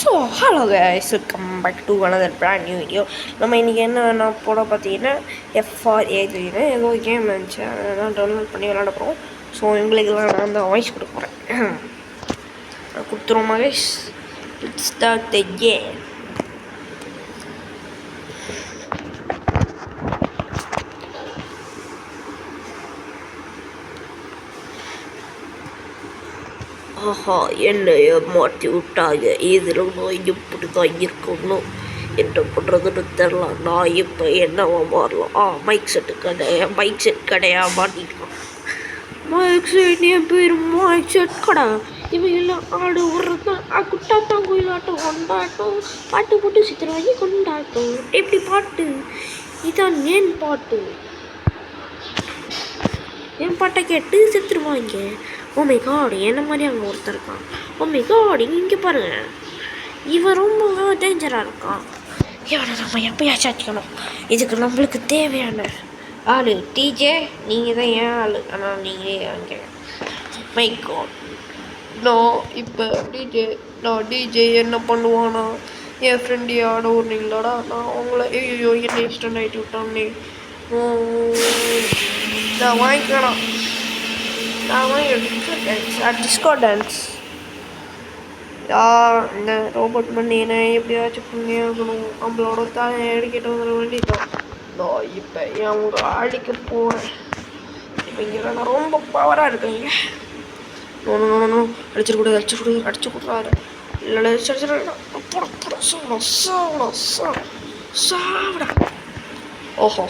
So hello guys, welcome back to another brand new video. நம்ம இன்றைக்கி என்ன போட பார்த்தீங்கன்னா FRA3 ஏதோ கேம் இருந்துச்சு, அதெல்லாம் டவுன்லோட் பண்ணி விளாட போகிறோம். ஸோ இவங்களுக்கெல்லாம் நான் தான் வாய்ஸ் கொடுக்க போகிறேன். கொடுத்துருவோமா guys? It's start the game. ஆஹா, என்னைய மாற்றி விட்டாங்க. இதில் நான் இப்படி தான் இருக்கணும், என்ன பண்ணுறதுன்னு தெரில. நான் இப்போ என்னவா மாறலாம்? மைக் செட் கடையா மாட்டிக்கலாம். மைக் செட் என் பேர் மைக் செட் கடை. இவன் எல்லாம் ஆடு விடுறதான் குட்டாட்டம் கோயிலாட்டம் கொண்டாட்டம் பாட்டு போட்டு சித்திரவாங்கி கொண்டாட்டம். எப்படி பாட்டு? இதான் ஏன் பாட்டு? என் பாட்டை கேட்டு செத்துருவாங்க. ஓ மை காட், என்ன மாதிரி அங்கே ஒருத்தர் இருக்கான். ஓ மை காட், இங்கே பாருங்க, இவன் ரொம்ப டேஞ்சராக இருக்கான். இவனை நம்ம எப்பயாச்சும் அடிக்கணும். இதுக்கு நம்மளுக்கு தேவையான ஆள் டிஜே. நீங்கள் தான் ஏன் ஆள், ஆனால் நீங்களே அங்கே. மை காட், நான் இப்போ டிஜே என்ன பண்ணுவானா? என் ஃப்ரெண்டு ஆட விட்றீங்களாடா? நான் அவங்கள ஐயோ என்ன எக்ஸ்டெண்ட் ஆகிட்டு விட்டான்னே. நான் வாங்கிக்கலாம். டிஸ்கோ டான்ஸ் இந்த ரோபோட் பண்ணினை எப்படியாச்சும் பண்ணியாகணும். நம்மளோட தாயை எடுக்கிட்டு வந்துட வேண்டியதான். நான் இப்போ அவங்க அடிக்க போகிறேன். இப்போ இங்கே நான் ரொம்ப பவராக இருக்கேங்க. அடிச்சு கொடுறாரு. இல்லை சாப்பிட. ஓஹோ,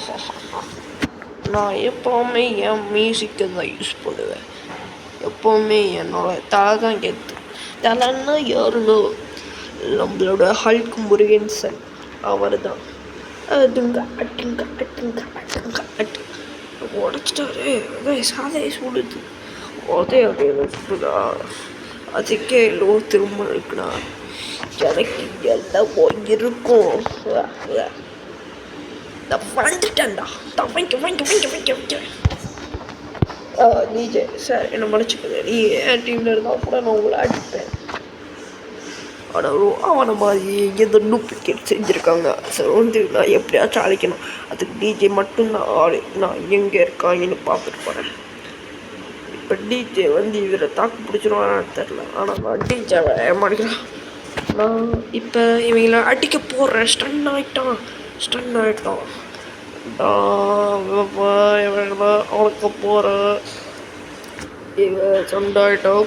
நான் எப்போவுமே என் மியூசிக்கை தான் யூஸ் பண்ணுவேன். எப்போவுமே என்னோட தலை தான் கெத்து. தலைன்னா யாருன்னு நம்மளோட ஹல்க் முருகன்சன், அவர் தான். உடச்சிட்டாரு. சாதையை சுடுது. அதே சுடுதா? அதுக்கே எல்லோ திரும்ப இருக்குண்ணா. எனக்கு எல்லாம் இருக்கும். வந்துட்டேன்டா. வாங்க நீஜே சார், என்னை மன்னிச்சுக்குது. நீ என் டீமில் இருந்தால் கூட நான் உங்களை அடிப்பேன். ஆனால் அவனை மாதிரி எந்த டூப்ளிகேட் செஞ்சுருக்காங்க. சார் நான் எப்படியாச்சும் அழைக்கணும். அதுக்கு டிஜே மட்டும்தான் ஆள். நான் எங்கே இருக்காங்கன்னு பார்த்துட்டு போகிறேன். இப்போ டிஜே இவரை தாக்கு பிடிச்சிருவான்னு தெரில, ஆனால் நான் டிஜேவை ஏமாடிக்கிறேன். நான் இப்போ இவங்களை அடிக்க போடுறேன். ஸ்டன் ஆகிட்டான். அவனுக்கு போகிற சண்டாயிட்டோம்.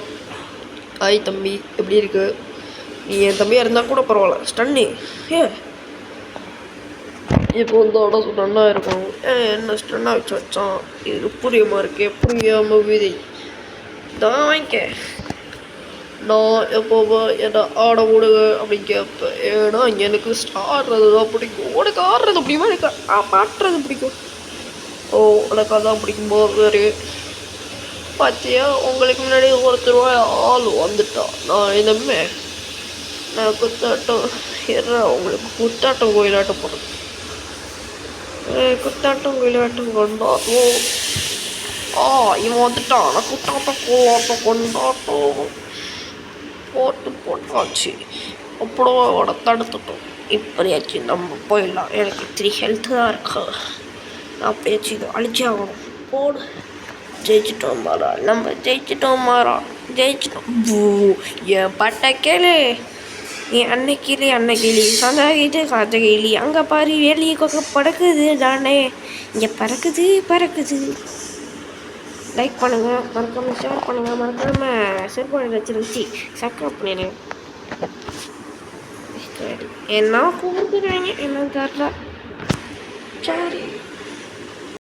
ஹாய் தம்பி, எப்படி இருக்கு? நீ என் தம்பியாக இருந்தால் கூட பரவாயில்ல. ஸ்டன்னு இப்போ அவட ஸ்டன்னாக இருக்கணும். என்ன ஸ்டன்னாக வச்சான்? இது புரியாமல் இருக்கே. புரியாமல் விதி தான் வாங்கிக்க. நான் எப்போ என்னை ஆட விடுங்க அப்படின்னு கேட்பேன். ஏன்னா எனக்கு ஆடுறது தான் பிடிக்கும். உனக்கு ஆடுறது பிடிக்குமா? எனக்கு பாட்டுறது பிடிக்கும். உனக்கு அதான் பிடிக்கும்போது வேறு பார்த்தியா, உங்களுக்கு முன்னாடி ஒருத்தர் ஆள் வந்துட்டா. நான் இனிமே நான் குத்தாட்டம் உங்களுக்கு குத்தாட்டம் கோயிலாட்டம் போடுறேன். குத்தாட்டம் கோயிலாட்டம் கொண்டாட்டம். இவன் வந்துட்டான். நான் குத்தாட்டம் கோலாட்டம் கொண்டாட்டம் போட்டாச்சு. அப்புறம் தடுத்துட்டோம். இப்படியாச்சும் நம்ம போயிடலாம். எனக்கு 3 ஹெல்த்து தான் இருக்கா. அப்படியாச்சும் இது அழிச்சே ஆகணும். போடு. ஜெயிச்சிட்டோம் மாறா. என் பட்டை கேளு. என் அன்னைக்கிளி சந்தகிளி அங்கே பாரு, வேலியை பறக்குது தானே. இங்கே பறக்குது. லைக் பண்ணுங்கள், மறக்காமல் ஷேர் பண்ணுங்கள், மறக்காமல் செல்ஃபோனில் வச்சு சப்ஸ்கிரைப் பண்ணிடுங்க. என்ன கூப்பிடுறாங்க, என்ன தெரியல. சரி.